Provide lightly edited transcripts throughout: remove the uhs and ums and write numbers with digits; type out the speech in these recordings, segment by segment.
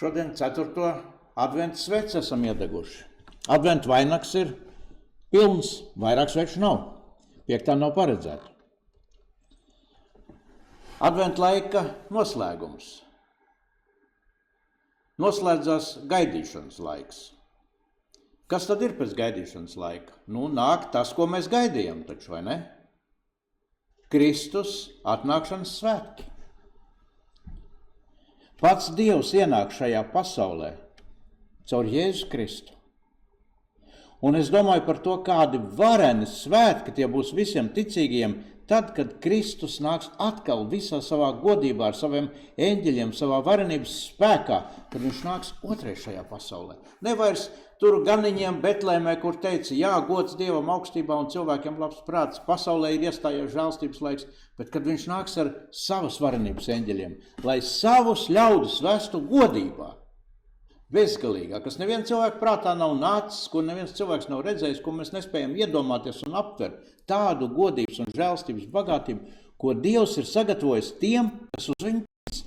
Šodien 4. adventa sveci esam iedeguši. Adventa vainags ir pilns, vairāk sveču nav. 5. nav paredzēta. Adventa laika noslēgums. Noslēdzās gaidīšanas laiks. Kas tad ir pēc gaidīšanas laika? Nāk tas, ko mēs gaidījām taču, vai ne? Kristus atnākšanas svētki. Pats Dievs ienāk šajā pasaulē caur Jēzu Kristu. Un es domāju par to, kādi vareni svētki tie būs visiem ticīgiem, tad, kad Kristus nāks atkal visā savā godībā ar saviem eņģeļiem, savā varenības spēkā, kad viņš nāks otrais šajā pasaulē. Nevairs tur ganiņiem Betlēmē, kur teica, jā, gods Dievam augstībā un cilvēkiem labs prāts, pasaulē ir iestājies žēlstības laiks, bet kad viņš nāks ar savas varenības eņģeļiem, lai savus ļaudis vestu godībā, bezgalīgā, kas neviens cilvēks prātā nav nācis, ko neviens cilvēks nav redzējis, ko mēs nespējam iedomāties un aptvert, tādu godības un žēlstības bagātību, ko Dievs ir sagatavojis tiem, kas uz viņu tic.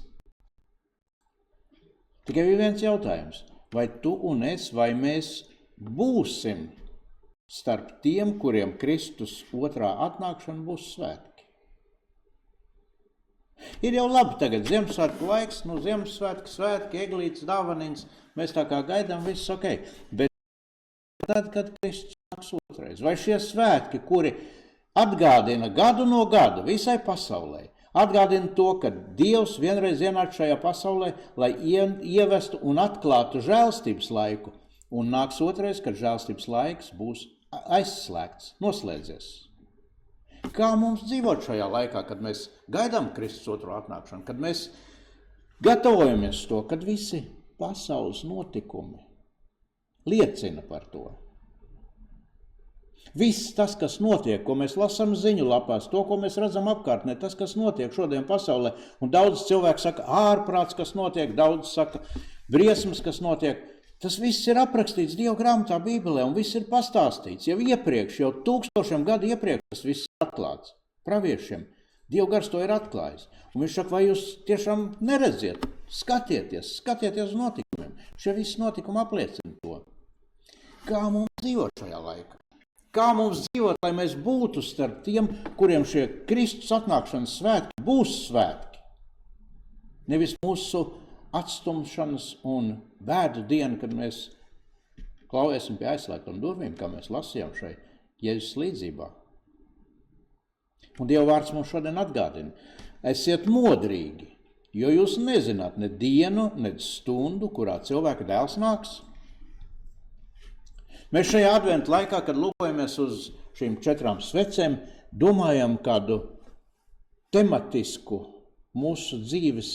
Tikai viens jautājums, vai tu un es, vai mēs būsim starp tiem, kuriem Kristus otrā atnākšana būs svētki? Ir jau labi tagad Ziemassvētku laiks, Ziemassvētki, svētki, eglītes, dāvaniņas, mēs tā kā gaidām, viss ok. Bet tad, kad Kristus nāks otrais, vai šie svētki, kuri atgādina gadu no gada visai pasaulē, atgādina to, ka Dievs vienreiz ienāk šajā pasaulē, lai ievestu un atklātu žēlstības laiku, un nāks otrais, kad žēlstības laiks būs aizslēgts, noslēdzies. Kā mums dzīvot šajā laikā, kad mēs gaidām Kristus otro atnākšanu, kad mēs gatavojamies to, kad visi pasaules notikumi liecina par to. Viss tas, kas notiek, ko mēs lasām ziņu lapās, to, ko mēs redzam apkārtnē, tas, kas notiek šodien pasaulē, un daudz cilvēku saka ārprāts, kas notiek, daudz saka briesmas, kas notiek, tas viss ir aprakstīts Dieva grāmatā Bībelē, un viss ir pastāstīts jau iepriekš, jau 1000 gadu iepriekš tas viss ir atklāts. Praviešiem Dieva gars to ir atklājis. Un viņš saka, vai jūs tiešām neredziet? Skatieties uz notikumiem. Šie visi notikumi apliecina to. Kā mums dzīvot šajā laikā? Kā mums dzīvot, lai mēs būtu starp tiem, kuriem šie Kristus atnākšanas svētki būs svētki? Nevis mūsu atstumšanas un bēdu dienu, kad mēs klauvēsim pie aizslēgtām durvīm, kā mēs lasījām šai Jēzus līdzībā. Un Dieva vārds mums šodien atgādina. Esiet modrīgi, jo jūs nezināt ne dienu, ne stundu, kurā cilvēka dēls nāks. Mēs šajā adventa laikā, kad lūkojamies uz šīm 4 svecēm, domājam kādu tematisku mūsu dzīves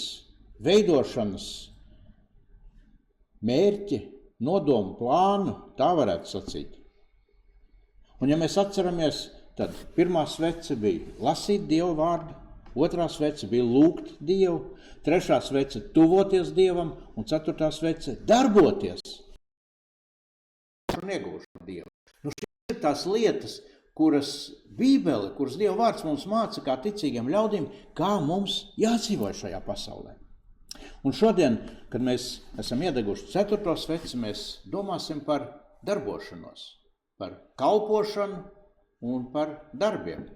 veidošanas mērķi, nodomu, plānu, tā varētu sacīt. Un ja mēs atceramies, tad 1. svece bija lasīt Dieva vārdu, 2. svece bija lūgt Dievu, 3. svece tuvoties Dievam un 4. svece darboties un iegūšanu Dievu. Šīs ir tās lietas, kuras Bībele, kuras Dieva vārds mums māca kā ticīgiem ļaudīm, kā mums jādzīvo šajā pasaulē. Un šodien, kad mēs esam iedeguši 4. sveci, mēs domāsim par darbošanos, par kalpošanu un par darbiem.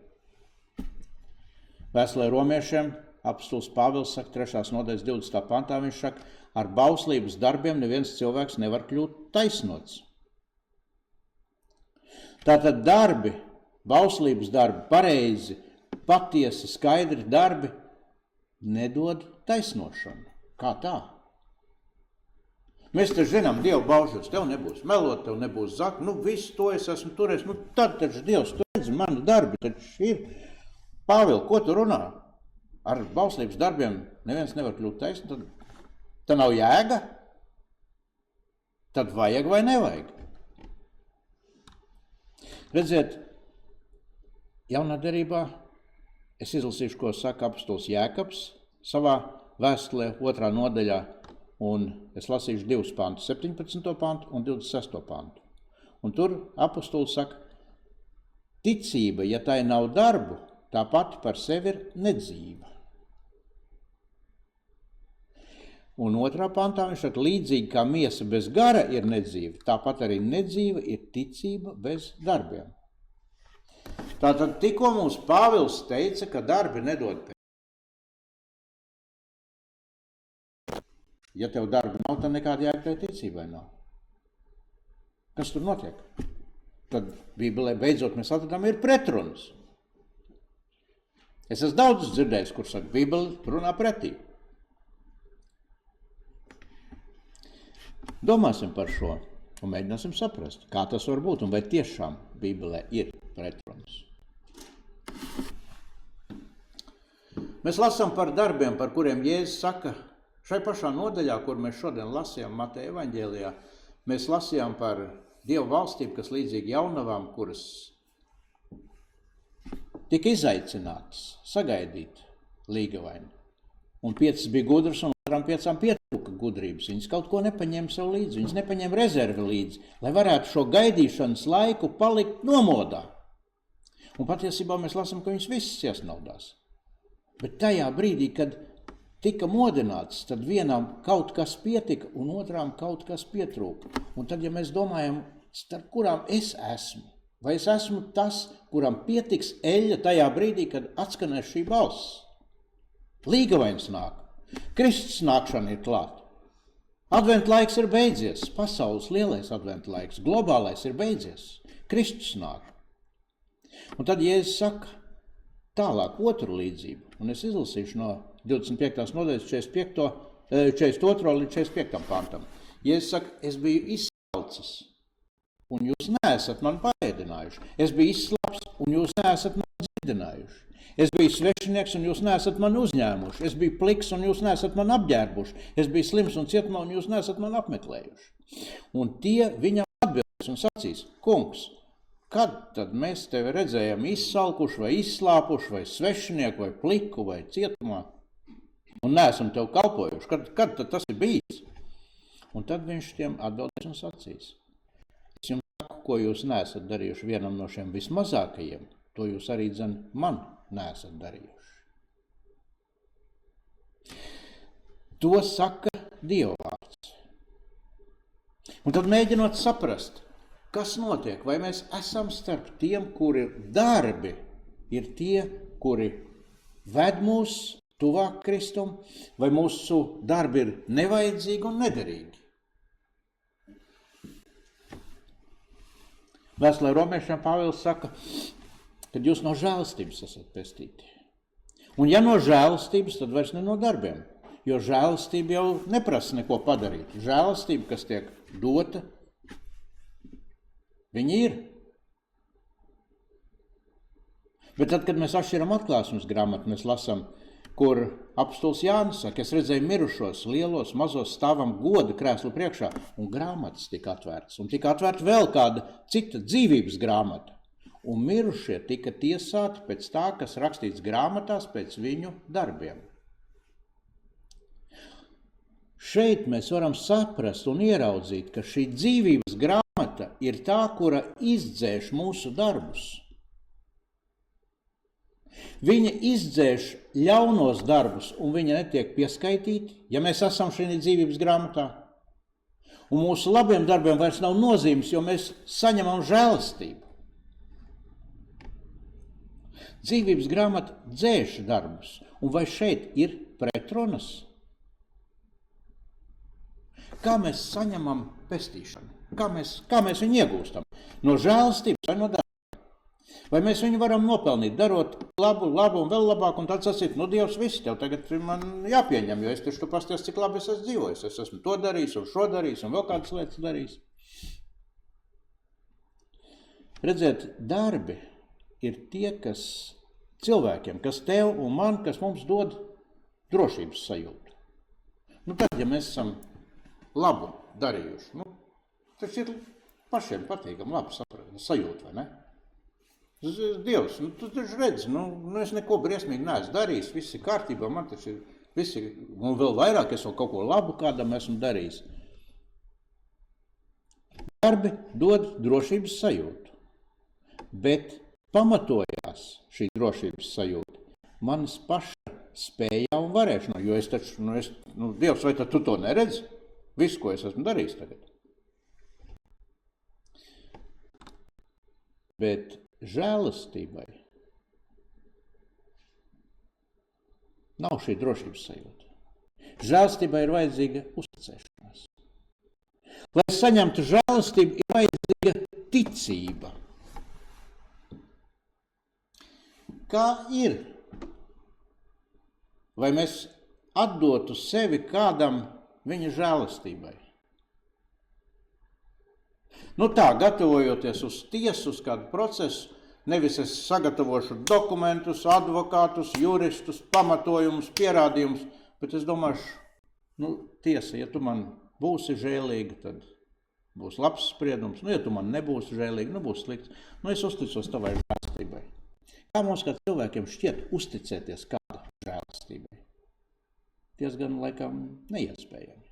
Vēstulē romiešiem apostols Pāvils saka 3. nodaļas 20. pantā, viņš saka, ar bauslības darbiem neviens cilvēks nevar kļūt taisnots. Tātad darbi, bauslības darbi, pareizi, patiesi, skaidri darbi nedod taisnošanu. Kā tā? Mēs taču zinām, Dievu baužos, tev nebūs melot, tev nebūs zakt, visu to es esmu turējis, tad taču Dievs, tu redzi, mani darbi taču ir. Pāvil, ko tu runā? Ar bauslības darbiem neviens nevar kļūt taisnu, tad nav jēga? Tad vajag vai nevajag? Redziet, jaunā derībā es izlasīšu, ko saka apostols Jēkabs savā vēstulē 2. nodaļā, un es lasīšu 2 pantus, 17. pantu un 26. pantu. Un tur apostols saka, ticība, ja tai nav darbu, tā pati par sevi ir nedzīva. Un 2. pantā viņš saka, līdzīgi kā miesa bez gara ir nedzīva, tāpat arī nedzīva ir ticība bez darbiem. Tātad tikko mums Pāvils teica, ka darbi nedod pēc. Ja tev darbi nav, tad nekāda jēga tev ticībai nav. Kas tur notiek? Tad Bībelē beidzot mēs atradām ir pretrunas. Es esmu daudz dzirdējis, kur saka, Bībele runā pretī. Domāsim par šo un mēģināsim saprast, kā tas var būt un vai tiešām Bībelē ir pretrunas. Mēs lasām par darbiem, par kuriem Jēzus saka, šai pašā nodaļā, kur mēs šodien lasījām Mateja evaņģēlijā, mēs lasījām par Dievu valstību, kas līdzīgi jaunavām, kuras tika izaicinātas sagaidīt līgavaini. Un 5 bija gudras un otram 5 pietrūka gudrības. Viņas kaut ko nepaņēma sev līdzi, viņas nepaņēma rezervi līdzi, lai varētu šo gaidīšanas laiku palikt nomodā. Un patiesībā mēs lasām, ka viņas visas iesnaudās. Bet tajā brīdī, kad tika modināts, tad vienam kaut kas pietika un otrām kaut kas pietrūka. Un tad, ja mēs domājam, starp kurām es esmu, vai es esmu tas, kuram pietiks eļļa tajā brīdī, kad atskanēs šī balss. Līgavains nāk, Kristus nākšana ir klāt. Adventa laiks ir beidzies, pasaules lielais adventa laiks, globālais ir beidzies, Kristus nāk. Un tad Jēzus saka tālāk otru līdzību, un es izlasīšu no 25. nodaļas 42. līdz 45. pantam. Jēzus saka, es biju izsalcis, un jūs neesat man paēdinājuši. Es biju izslapts, un jūs neesat man dziedinājuši. Es biju svešinieks, un jūs neesat man uzņēmuši. Es biju pliks, un jūs neesat man apģērbuši. Es biju slims un cietumā, un jūs neesat man apmeklējuši. Un tie viņam atbildēs un sacīs, kungs, kad tad mēs tevi redzējām izsalkuši vai izslāpuši, vai svešinieku, vai pliku, vai cietumā, un neesam tev kalpojuši? Kad tad tas ir bijis? Un tad viņš tiem atbildēs un sacīs. Es jums saku, ko jūs neesat darījuši vienam no šiem vismazākajiem, to jūs arī man neesat darījuši. To saka Dieva vārds. Un tad mēģinot saprast, kas notiek, vai mēs esam starp tiem, kuri darbi ir tie, kuri ved mūs tuvāk Kristum, vai mūsu darbi ir nevajadzīgi un nederīgi. Vēstulē Romiešiem Pāvils saka, kad jūs no žēlastības esat pestīti. Un ja no žēlastības, tad vairs ne no darbiem, jo žēlastība jau neprasa neko padarīt. Žēlastība, kas tiek dota, viņi ir. Bet tad, kad mēs atšķiram Atklāsmes grāmatu, mēs lasām, kur apostols Jānis saka, es redzēju mirušos, lielos, mazos stāvam goda krēslu priekšā, un grāmatas tika atvērtas. Un tika atvērta vēl kāda cita dzīvības grāmata. Un mirušie tika tiesāti pēc tā, kas rakstīts grāmatās pēc viņu darbiem. Šeit mēs varam saprast un ieraudzīt, ka šī dzīvības grāmata ir tā, kura izdzēš mūsu darbus. Viņa izdzēš ļaunos darbus, un viņa netiek pieskaitīti, ja mēs esam šī dzīvības grāmatā. Un mūsu labiem darbiem vairs nav nozīmes, jo mēs saņemam žēlastību. Dzīvības grāmata dzēš darbus, un vai šeit ir pretrunas? Kā mēs saņemam pestīšanu? Kā mēs viņu iegūstam? No žēlastības vai no darba? Vai mēs viņu varam nopelnīt, darot labu un vēl labāk, un tad sacīt, Dievs, viss tev tagad man jāpieņem, jo es taču tu pasties, cik labi es esmu dzīvojis. Es esmu to darījis, un šo darījis, un vēl kādas lietas darījis. Redziet, darbi ir tie, kas cilvēkiem, kas tev un man, kas mums dod drošības sajūtu. Tad, ja mēs esam labu darījuši, tas ir pašiem patīkam, labi sajūta, vai ne? Dievs, tu taču redzi, es neko briesmīgi neesmu darījis, viss ir kārtībā, man taču ir, un vēl vairāk es vēl kaut ko labu kādam esmu darījis. Darbi dod drošības sajūtu, bet pamatojās šī drošības sajūta manas paša spējām un varēšanām, jo es taču, Dievs, vai tad tu to neredzi? Visu, ko es esmu darījis tagad. Bet žēlastībai nav šī drošības sajūta. Žēlastībai ir vajadzīga uzticēšanās. Lai saņemtu žēlastību, ir vajadzīga ticība. Kā ir? Vai mēs atdotu sevi kādam viņa žēlastībai? Tā, gatavojoties uz tiesu, uz kādu procesu, nevis es sagatavošu dokumentus, advokātus, juristus, pamatojumus, pierādījumus, bet es domāšu, tiesa, ja tu man būsi žēlīga, tad būs labs spriedums, ja tu man nebūsi žēlīga, būs slikts, es uzticos tavai žēlastībai. Kā mums kā cilvēkiem šķiet uzticēties kāda žēlastībai? Diezgan laikam neiespējami,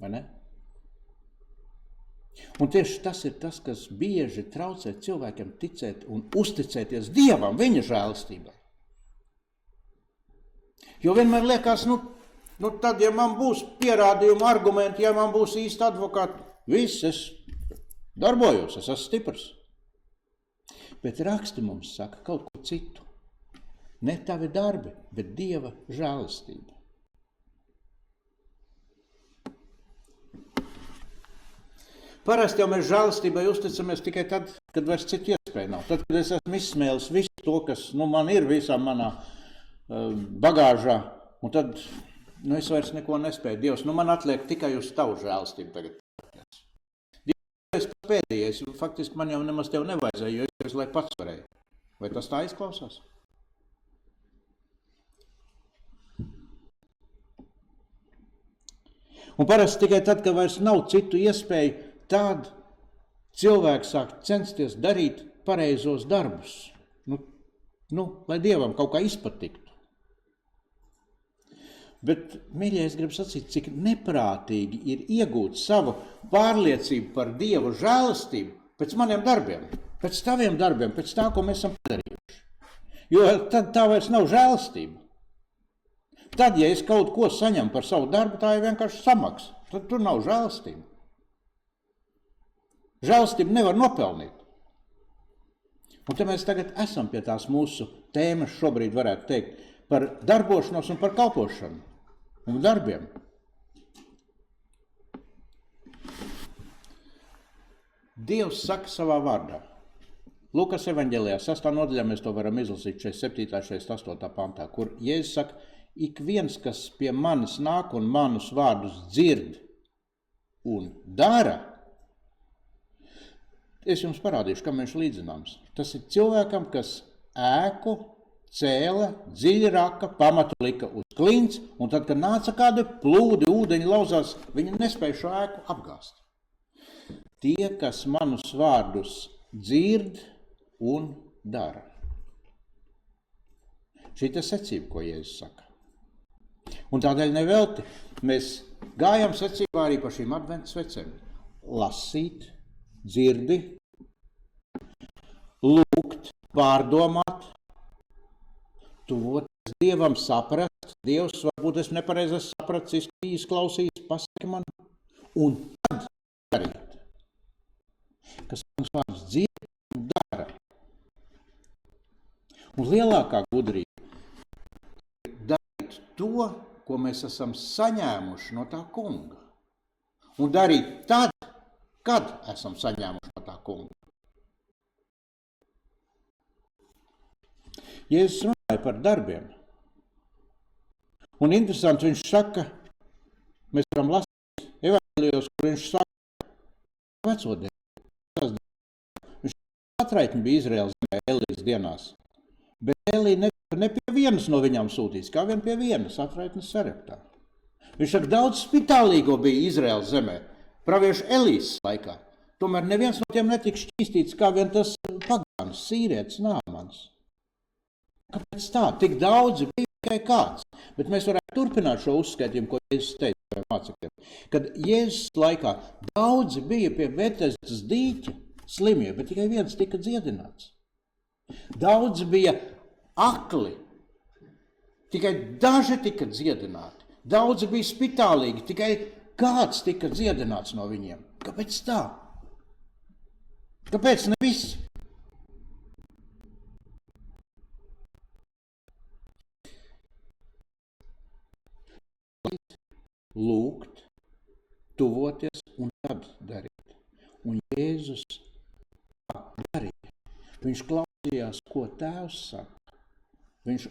vai ne? Un tieši tas ir tas, kas bieži traucē cilvēkiem ticēt un uzticēties Dievam, viņa žēlastībai. Jo vienmēr liekas, tad, ja man būs pierādījumi, argumenti, ja man būs īsti advokāti, viss, es darbojos, es esmu stiprs. Bet raksti mums saka kaut ko citu. Ne tavi darbi, bet Dieva žēlastība. Parasti jau mēs žēlastībai uzticamies tikai tad, kad vairs citu iespēju nav. Tad, kad es esmu izsmēlis visu to, kas man ir visā manā bagāžā, un tad es vairs neko nespēju. Dievs, man atliek tikai uz tavu žēlastību tagad. Es pēdējais, faktiski man jau nemaz tev nevajadzēja, jo es visu laiku pats varēju. Vai tas tā izklausās? Un parasti tikai tad, kad vairs nav citu iespēju, tad cilvēks sāk censties darīt pareizos darbus. Lai Dievam kaut kā izpatiktu. Bet, mīļie, es gribu sacīt, cik neprātīgi ir iegūt savu pārliecību par Dieva žēlastību pēc maniem darbiem, pēc taviem darbiem, pēc tā, ko mēs esam padarījuši. Jo tad tā vairs nav žēlastība. Tad, ja es kaut ko saņemu par savu darbu, tā ir vienkārši samaksa. Tad tur nav žēlastība. Žēlastību nevar nopelnīt. Un te mēs tagad esam pie tās mūsu tēmas šobrīd, varētu teikt, par darbošanos un par kalpošanu un darbiem. Dievs saka savā vārdā. Lukas evaņģēlijā 6. nodaļā mēs to varam izlasīt 47. 48. pantā, kur Jēzus saka, ik viens, kas pie manis nāk un manus vārdus dzird un dara, es jums parādīšu, kam viņš līdzināms. Tas ir cilvēkam, kas ēku cēla, dziļi raka, pamatu lika uz klints, un tad, kad nāca kādi plūdi, ūdeņi lauzās, viņi nespēja šo ēku apgāzt. Tie, kas manus vārdus dzird un dara. Šī ir secība, ko Jēzus saka. Un tādēļ nevelti mēs gājam secībā arī par šīm adventas svecēm. Lasīt, dzirdi, lūgt, pārdomāt, tuvoties Dievam, saprast. Dievs, varbūt es nepareizi sapratis, izklausījis, pasaki man. Un tad darīt, kas mums vārds dzird un dara. Un lielākā gudrība ir darīt to, ko mēs esam saņēmuši no tā kunga. Un darīt tad, kad esam saņēmuši no tā kunga. Jēzus runāja par darbiem. Un interesanti, viņš saka, mēs varam lasīt evaņģēlijos, kur viņš saka veco dienu. Viņš atraitni bija Izraēlas zemē Elijas dienās. Bet Elija ne pie vienas no viņām sūtīs, kā vien pie vienas atraitnes Sareptā. Viņš saka, daudz spitālīgo bija Izraēlas zemē, praviešu Elijas laikā. Tomēr neviens no tiem netika šķīstīts, kā vien tas pagāns, sīrietis, Nāmans. Kāpēc tā? Tik daudzi bija tikai kāds. Bet mēs varētu turpināt šo uzskaitījumu, ko Jēzus teica mācekļiem. Kad Jēzus laikā daudzi bija pie Betesdas dīķa slimie, bet tikai viens tika dziedināts. Daudzi bija akli, Tikai daži tika dziedināti. Daudzi bija spitālīgi, tikai kāds tika dziedināts no viņiem. Kāpēc tā? Kāpēc ne visi? Lūgt, tuvoties un tad darīt. Un Jēzus darīja. Viņš klausījās, ko Tēvs saka. Viņš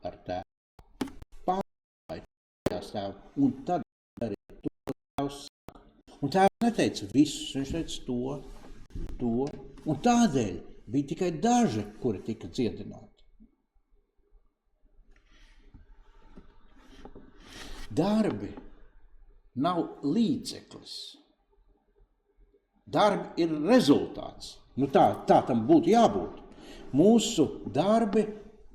ar Tēvu pārējās Tēvu, un tad darīja to, ko Tēvs saka. Un Tēvs neteica visus, viņš teica to, un tādēļ bija tikai daži, kuri tika dziedināti. Darbi nav līdzeklis. Darbi ir rezultāts. Nu tā tam būtu jābūt. Mūsu darbi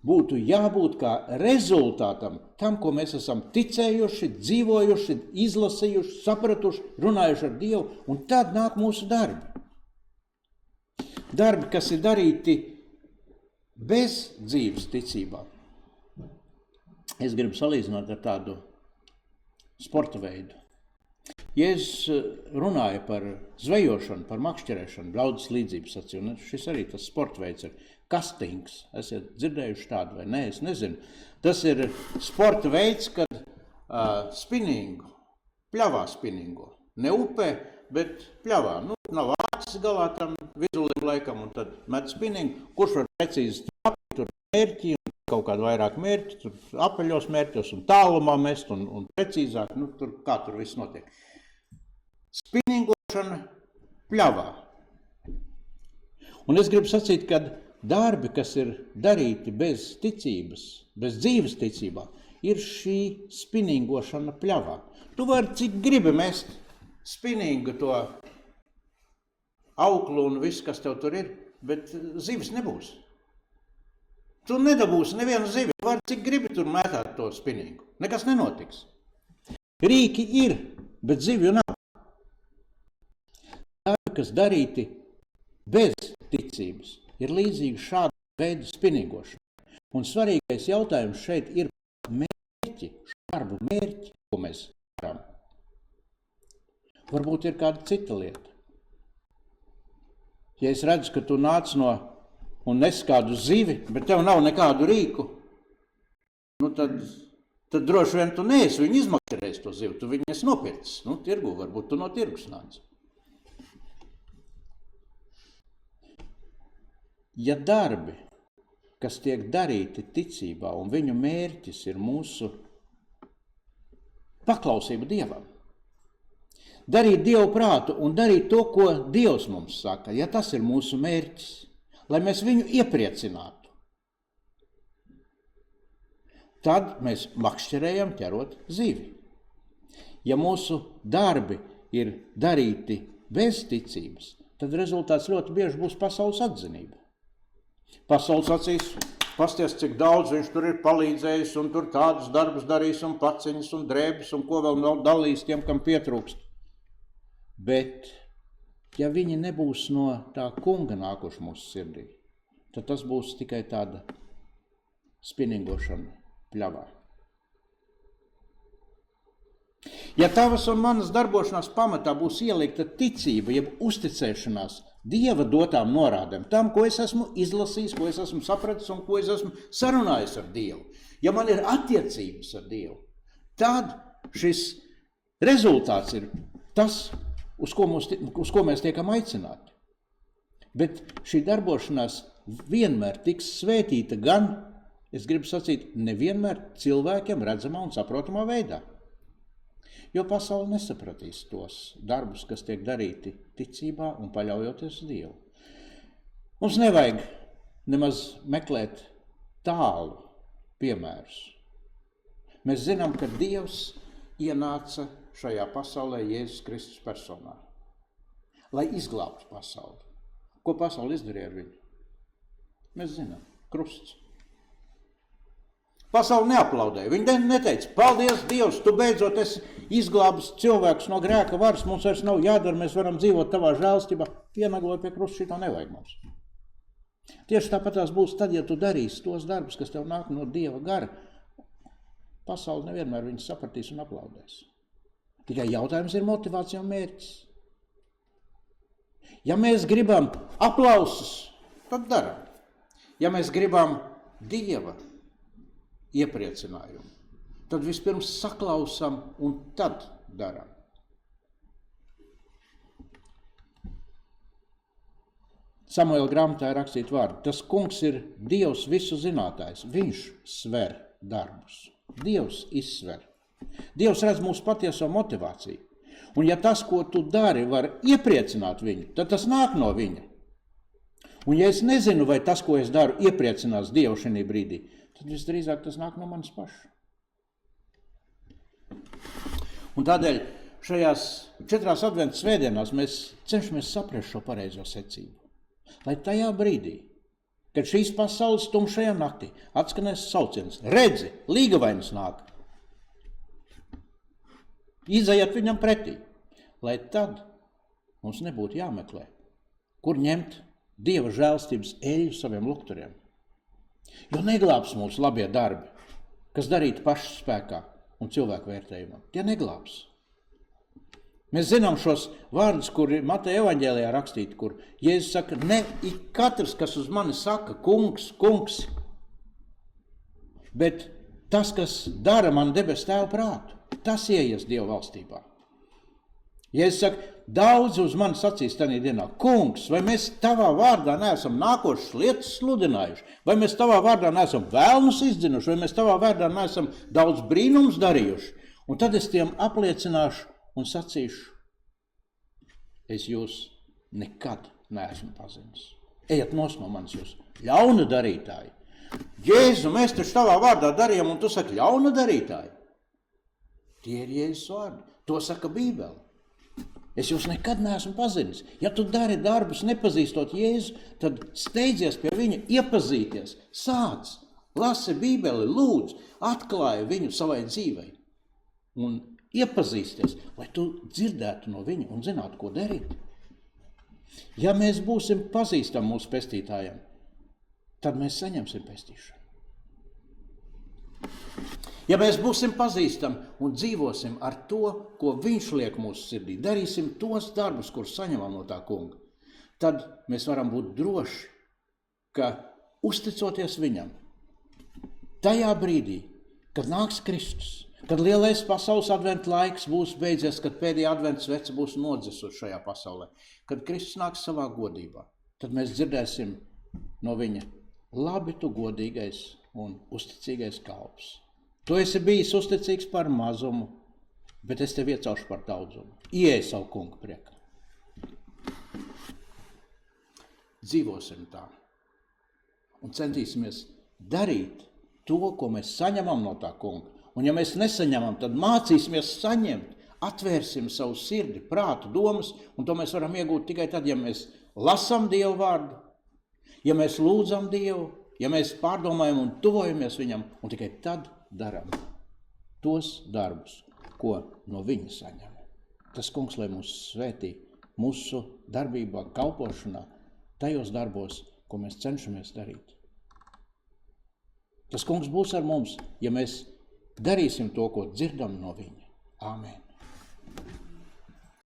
būtu jābūt kā rezultātam tam, ko mēs esam ticējuši, dzīvojuši, izlasījuši, sapratuši, runājuši ar Dievu, un tad nāk mūsu darbi. Darbi, kas ir darīti bez dzīves ticībā. Es gribu salīdzināt ar tādu sporta veidu. Jēzus runāja par zvejošanu, par makšķerēšanu, daudz līdzības sacīja, un šis arī tas sporta veids ir kastings. Esat dzirdējuši tādu vai nē, es nezinu. Tas ir sporta veids, kad spinningu, pļavā spinningo. Ne upē, bet pļavā. Nu, nav ācis galā tam vizulim laikam, un tad met spinningu, kurš var precīzi trāpīt, tur mērķi, kaut kādu vairāk mērķi, tur apaļos mērķos un tālumā mest un precīzāk, nu, tur, kā tur viss notiek. Spinningošana pļavā. Un es gribu sacīt, ka darbi, kas ir darīti bez ticības, bez dzīves ticībā, ir šī spinningošana pļavā. Tu vari cik gribi mest spinningu to auklu un viss, kas tev tur ir, bet zivis nebūs. Tu nedabūsi nevienu zivi, var cik gribi tur mētāt to spinningu. Nekas nenotiks. Rīki ir, bet zivju nav. Darbi, kas darīti bez ticības, ir līdzīgi šādu veidu spinningošanu. Un svarīgais jautājums šeit ir mērķi, darbu mērķi, ko mēs darām. Varbūt ir kāda cita lieta. Ja es redzu, ka tu nāc no un nes kādu zivi, bet tev nav nekādu rīku, nu tad droši vien tu neesi viņu izmakterējis to zivi, tu viņu esi nopircis. Nu, tirgu, varbūt tu no tirgus nāc. Ja darbi, kas tiek darīti ticībā, un viņu mērķis ir mūsu paklausība Dievam, darīt Dievu prātu un darīt to, ko Dievs mums saka, ja tas ir mūsu mērķis, lai mēs viņu iepriecinātu. Tad mēs makšķerējam ķerot zivi. Ja mūsu darbi ir darīti bez ticības, tad rezultāts ļoti bieži būs pasaules atzinība. Pasaules acīs pasties, cik daudz viņš tur ir palīdzējis, un tur tādus darbus darījis, un paciņas, un drēbes, un ko vēl dalījis tiem, kam pietrūkst. Bet ja viņi nebūs no tā kunga nākuši mūsu sirdī, tad tas būs tikai tāda spinningošana pļavā. Ja tavas un manas darbošanās pamatā būs ielikta ticība, jeb uzticēšanās Dieva dotām norādēm, tam, ko es esmu izlasījis, ko es esmu sapratis un ko es esmu sarunājis ar Dievu, ja man ir attiecības ar Dievu, tad šis rezultāts ir tas, uz ko mēs tiekam aicināti. Bet šī darbošanās vienmēr tiks svētīta gan, es gribu sacīt, nevienmēr cilvēkiem redzamā un saprotamā veidā. Jo pasaule nesapratīs tos darbus, kas tiek darīti ticībā un paļaujoties uz Dievu. Mums nevajag nemaz meklēt tālu piemērus. Mēs zinām, ka Dievs ienāca šajā pasaulē Jēzus Kristus personā, lai izglābtu pasauli. Ko pasauli izdarīja ar viņu? Mēs zinām, krusts. Pasauli neaplaudēja. Viņi neteica, paldies Dievs, tu beidzot esi izglābis cilvēkus no grēka varas, mums vairs nav jādara, mēs varam dzīvot tavā žēlstībā. Pienagloja pie krusta, šito nevajag mums. Tieši tāpat tās būs tad, ja tu darīsi tos darbus, kas tev nāk no Dieva gara, Pasaule nevienmēr viņus sapratīs un aplaudēs. Tikai jautājums ir motivācija un mērķis. Ja mēs gribam aplausus, tad daram. Ja mēs gribam Dieva iepriecinājumu, tad vispirms saklausam un tad daram. Samuela grāmatā ir rakstīt vārdu. Tas kungs ir Dievs visu zinātājs. Viņš sver darbus. Dievs izsver. Dievs redz mūsu patieso motivāciju. Un ja tas, ko tu dari, var iepriecināt viņu, tad tas nāk no viņa. Un ja es nezinu, vai tas, ko es daru, iepriecinās Dievu šajā brīdī, tad visdrīzāk tas nāk no manis paša. Un tādēļ šajās 4 adventas svētdienās mēs cenšamies saprast šo pareizo secību. Lai tajā brīdī, kad šīs pasaules tumšajā naktī atskanēs sauciens, redzi, līgavainis nāk, izajiet viņam pretī, lai tad mums nebūtu jāmeklē, kur ņemt Dieva žēlstības eļu saviem lukturiem. Jo neglābs mūsu labie darbi, kas darīti pašu spēkā un cilvēku vērtējumam. Tie neglābs. Mēs zinām šos vārdus, kur Mateja evaņģēlijā rakstīti, kur Jēzus saka, ne ik katrs, kas uz mani saka, kungs, kungs, bet tas, kas dara man debes tēva prātu, tas ieies Dieva valstībā. Jēzus saka, daudz uz mani sacīs tajā dienā, kungs, vai mēs tavā vārdā neesam nākošas lietas sludinājuši, vai mēs tavā vārdā neesam vēlnus izdzinuši, vai mēs tavā vārdā neesam daudz brīnums darījuši. Un tad es tiem apliecināšu un sacīšu, es jūs nekad neesmu pazinis. Ejiet nos no manis jūs, ļauna darītāji. Jēzu, mēs taču tavā vārdā darījām, un tu saki ļauna darītāji. Tie ir Jēzus vārdi, to saka Bībele. Es jūs nekad neesmu pazinis. Ja tu dari darbus nepazīstot Jēzu, tad steidzies pie viņa iepazīties. Sāc, lasi Bībeli, lūdz, atklāja viņu savai dzīvei. Un iepazīsties, lai tu dzirdētu no viņa un zinātu, ko darīt. Ja mēs būsim pazīstami mūsu pestītājiem, tad mēs saņemsim pestīšanu. Ja mēs būsim pazīstami un dzīvosim ar to, ko viņš liek mūsu sirdī, darīsim tos darbus, kurus saņemam no tā kunga, tad mēs varam būt droši, ka uzticoties viņam, tajā brīdī, kad nāks Kristus, kad lielais pasaules adventa laiks būs beidzies, kad pēdējā adventa svece būs nodzesut šajā pasaulē, kad Kristus nāks savā godībā, tad mēs dzirdēsim no viņa, labi tu godīgais un uzticīgais kalps. Tu esi bijis uzticīgs par mazumu, bet es tev iecelšu par daudzumu. Ieej savu kungu priekā. Dzīvosim tā un centīsimies darīt to, ko mēs saņemam no tā kunga. Un ja mēs nesaņemam, tad mācīsimies saņemt, atvērsim savu sirdi, prātu, domas, un to mēs varam iegūt tikai tad, ja mēs lasam Dievu vārdu, ja mēs lūdzam Dievu, ja mēs pārdomājam un tuvojamies viņam, un tikai tad daram tos darbus, ko no viņa saņem. Tas kungs, lai mūs svētī mūsu darbībā, kalpošanā, tajos darbos, ko mēs cenšamies darīt. Tas kungs būs ar mums, ja mēs darīsim to, ko dzirdam no viņa. Āmen.